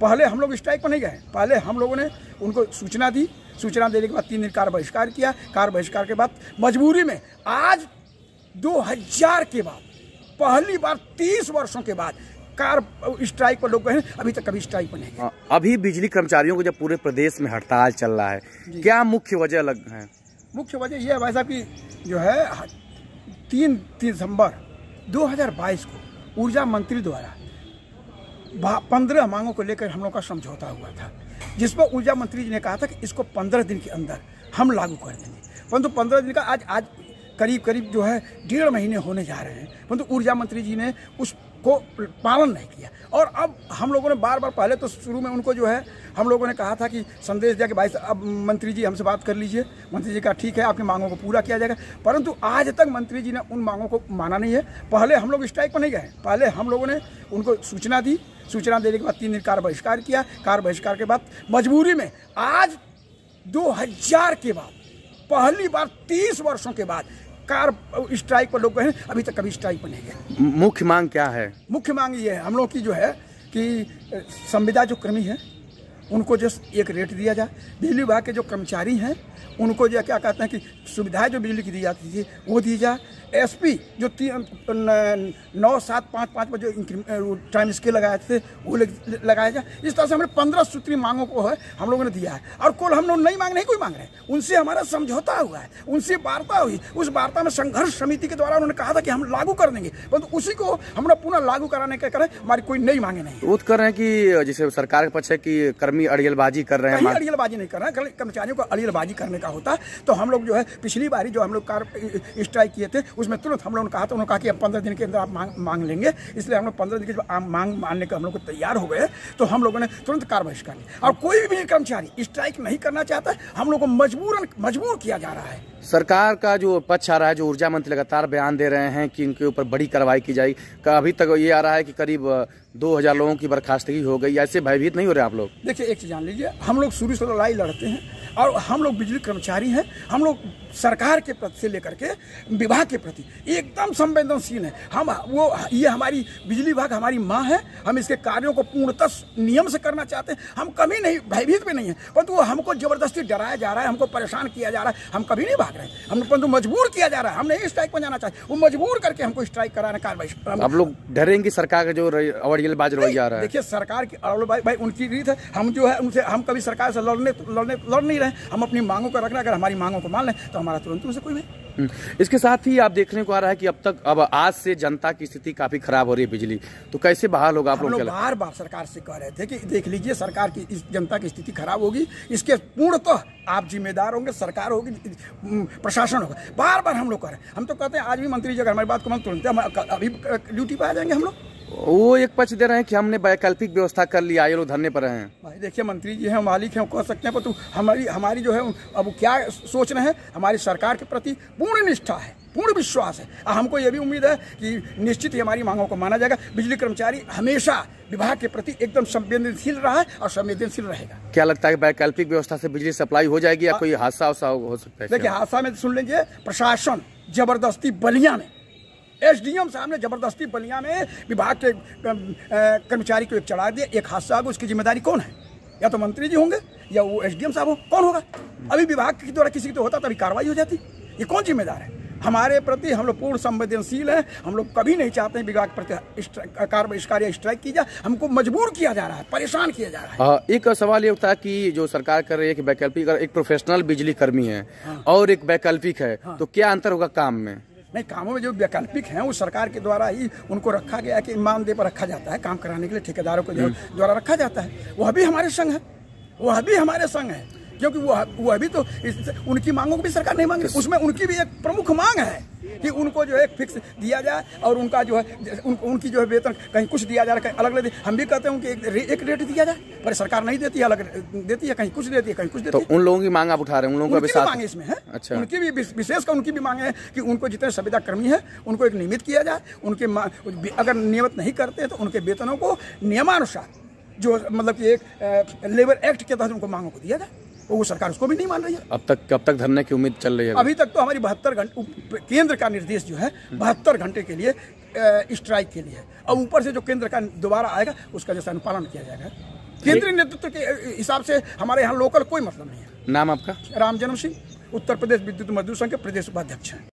पहले हम लोग स्ट्राइक पर नहीं गए, पहले हम लोगों ने उनको सूचना दी, सूचना देने के बाद 3 दिन कार्य बहिष्कार किया। कार्य बहिष्कार के बाद मजबूरी में आज 2000 के बाद पहली बार 30 वर्षों के बाद कार स्ट्राइक पर लोग गए हैं। अभी तक कभी स्ट्राइक पर नहीं गए। अभी बिजली कर्मचारियों को जब पूरे प्रदेश में हड़ताल चल रहा है, क्या मुख्य वजह है? मुख्य वजह यह है भाई साहब कि जो है 3 दिसंबर 2022 को ऊर्जा मंत्री द्वारा 15 मांगों को लेकर हम लोग का समझौता हुआ था, जिस पर ऊर्जा मंत्री जी ने कहा था कि इसको 15 दिन के अंदर हम लागू कर देंगे। परंतु 15 दिन का आज करीब जो है 1.5 महीने होने जा रहे हैं, परंतु ऊर्जा मंत्री जी ने उसको पालन नहीं किया। और अब हम लोगों ने बार पहले तो शुरू में उनको जो है हम लोगों ने कहा था कि संदेश दिया कि भाई अब मंत्री जी हमसे बात कर लीजिए। मंत्री जी का ठीक है, आपकी मांगों को पूरा किया जाएगा, परंतु आज तक मंत्री जी ने उन मांगों को माना नहीं है। पहले हम लोग स्ट्राइक पर नहीं गए, पहले हम लोगों ने उनको सूचना दी, सूचना देने के बाद 3 दिन कार्य बहिष्कार किया। कार्य बहिष्कार के बाद मजबूरी में आज 2000 के बाद पहली बार 30 वर्षों के बाद कार स्ट्राइक पर लोग गए हैं। अभी तक कभी स्ट्राइक पर नहीं गए। मुख्य मांग क्या है? मुख्य मांग ये है हम लोग की जो है कि संविदा जो कर्मी है उनको जो एक रेट दिया जाए। बिजली विभाग के जो कर्मचारी हैं उनको जो क्या कहते हैं कि सुविधाएं जो बिजली की दी जाती थी वो दी जाए। एसपी जो 9-7-5-5 पर जो टाइम स्केल लगाए थे वो लगाया जाए। इस तरह से हमने 15 सूत्री मांगों को है हम लोगों ने दिया है। और कुल हम लोग नई मांग नहीं कोई मांग रहे हैं, उनसे हमारा समझौता हुआ है, उनसे वार्ता हुई। उस वार्ता में संघर्ष समिति के द्वारा उन्होंने कहा था कि हम लागू कर देंगे, परंतु उसी को हमने पुनः लागू कराने के कारण हमारी कोई नई मांगे नहीं। वो कर रहे हैं कि जैसे सरकार के पक्ष है कि कर्मी अड़ियलबाजी कर रहे हैं। अड़ियलबाजी नहीं कर रहे हैं, कर्मचारियों को अड़ियलबाजी करने का होता तो हम लोग जो है पिछली बारी जो हम लोग कार स्ट्राइक किए थे उसमें तुरंत हम लोगों ने कहा था, उन्होंने कहा कि अब 15 दिन के अंदर आप मांग लेंगे, इसलिए हम लोग 15 दिन की मांग मानने का हम लोग को तैयार हो गए। तो हम लोगों ने तुरंत कार्य बहिष्कार किया। और कोई भी कर्मचारी स्ट्राइक नहीं करना चाहता, हम लोग को मजबूर किया जा रहा है। सरकार का जो पक्ष आ रहा है, जो ऊर्जा मंत्री लगातार बयान दे रहे हैं कि इनके ऊपर बड़ी कार्रवाई की जाएगी, अभी तक ये आ रहा है कि करीब 2000 लोगों की बर्खास्तगी हो गई। ऐसे भयभीत नहीं हो रहे आप लोग? देखिए एक चीज जान लीजिए, हम लोग शुरू से लड़ाई लड़ते हैं और हम लोग बिजली कर्मचारी हैं। हम लोग सरकार के प्रति से लेकर के विभाग के प्रति एकदम संवेदनशील हैं। ये हमारी बिजली विभाग हमारी माँ है, हम इसके कार्यों को पूर्णतः नियम से करना चाहते हैं। हम कभी नहीं भयभीत में नहीं है, परंतु वो हमको जबरदस्ती डराया जा रहा है, हमको परेशान किया जा रहा है। हम कभी नहीं भाग रहे हैं, हम परंतु मजबूर किया जा रहा है। हम नहीं स्ट्राइक पर जाना चाहते, वो मजबूर करके हमको स्ट्राइक कराने कार्रवाई। आप लोग डरेंगे सरकार का जो अड़ियलबाज रवैया आ रहा है? देखिए सरकार की भाई उनकी रीत है, हम जो है उनसे हम कभी सरकार से लड़ नहीं रहे। हम अपनी मांगों को रख रहे हैं, अगर हमारी मांगों को मान लें तो हमारा तुरंत उनसे कोई नहीं। इसके साथ ही आप देखने को आ रहा है कि अब आज से जनता की स्थिति काफी खराब हो रही है बिजली, तो कैसे बहाल होगा? आप लोग बार सरकार से कह रहे थे कि देख लीजिए सरकार की इस जनता की स्थिति खराब होगी, इसके पूर्णतः आप जिम्मेदार होंगे, सरकार होगी, प्रशासन होगा। बार हम लोग कह रहे हैं। हम तो कहते हैं आज भी मंत्री जी अगर हमारी बात को मान तुरंत अभी ड्यूटी पर आ जाएंगे हम लोग। वो एक पक्ष दे रहे हैं कि हमने वैकल्पिक व्यवस्था कर लिया, ये लोग धरने पर हैं। भाई देखिए मंत्री जी हैं, मालिक हैं, कह सकते हैं, पर हमारी जो है अब क्या सोच रहे हैं, हमारी सरकार के प्रति पूर्ण निष्ठा है, पूर्ण विश्वास है। हमको ये भी उम्मीद है कि निश्चित ही हमारी मांगों को माना जाएगा। बिजली कर्मचारी हमेशा विभाग के प्रति एकदम संवेदनशील रहा है और संवेदनशील रहेगा। क्या लगता है वैकल्पिक व्यवस्था से बिजली सप्लाई हो जाएगी या कोई हादसा हो सकता है? देखिए हादसा में सुन लीजिए, प्रशासन जबरदस्ती बलिया में एसडीएम साहब ने जबरदस्ती बलिया में विभाग के कर्मचारी को एक चढ़ा दिया, एक हादसा होगा, उसकी जिम्मेदारी कौन है? या तो मंत्री जी होंगे या वो एसडीएम साहब हो, कौन होगा? अभी विभाग के द्वारा किसी की तो होता तभी कार्रवाई हो जाती। ये कौन जिम्मेदार है? हमारे प्रति हम लोग पूर्ण संवेदनशील हैं। हम लोग कभी नहीं चाहते हैं विभाग प्रति कार्य बहिष्कार या स्ट्राइक की जाए। हमको मजबूर किया जा रहा है, परेशान किया जा रहा है। एक सवाल ये होता है कि जो सरकार कर रही है कि वैकल्पिक, एक प्रोफेशनल बिजली कर्मी है और एक वैकल्पिक है, तो क्या अंतर होगा काम में? नहीं, कामों में जो वैकल्पिक हैं वो सरकार के द्वारा ही उनको रखा गया है कि मानदेय पर रखा जाता है, काम कराने के लिए ठेकेदारों के द्वारा रखा जाता है। वह भी हमारे संग है, वह भी हमारे संग है, क्योंकि वह भी तो उनकी मांगों को भी सरकार नहीं मांगी। उसमें उनकी भी एक प्रमुख मांग है कि उनको जो है फिक्स दिया जाए और उनका जो है उनकी जो है वेतन कहीं कुछ दिया जा रहा है, कहीं अलग अलग। हम भी कहते हैं उनके एक रेट दिया जाए, पर सरकार नहीं देती है, अलग देती है, कहीं कुछ देती है, कहीं कुछ देती है। तो उन लोगों की मांग आप उठा रहे हैं? उन लोगों का मांग इसमें है। अच्छा, उनकी भी विशेष कर उनकी भी मांग है कि उनको जितने संविदा कर्मी है उनको एक नियमित किया जाए। उनके अगर नियमित नहीं करते तो उनके वेतनों को नियमानुसार जो मतलब कि एक लेबर एक्ट के तहत उनको मांगों को दिया जाए। वो सरकार उसको भी नहीं मान रही है। कब तक धरने की उम्मीद चल रही है? अभी तक तो हमारी 72 घंटे केंद्र का निर्देश जो है 72 घंटे के लिए स्ट्राइक के लिए है। अब ऊपर से जो केंद्र का दोबारा आएगा उसका जैसा अनुपालन किया जाएगा। केंद्रीय नेतृत्व के हिसाब से हमारे यहाँ लोकल कोई मतलब नहीं है। नाम आपका? राम जन्म सिंह, उत्तर प्रदेश विद्युत मजदूर संघ के प्रदेश उपाध्यक्ष हैं।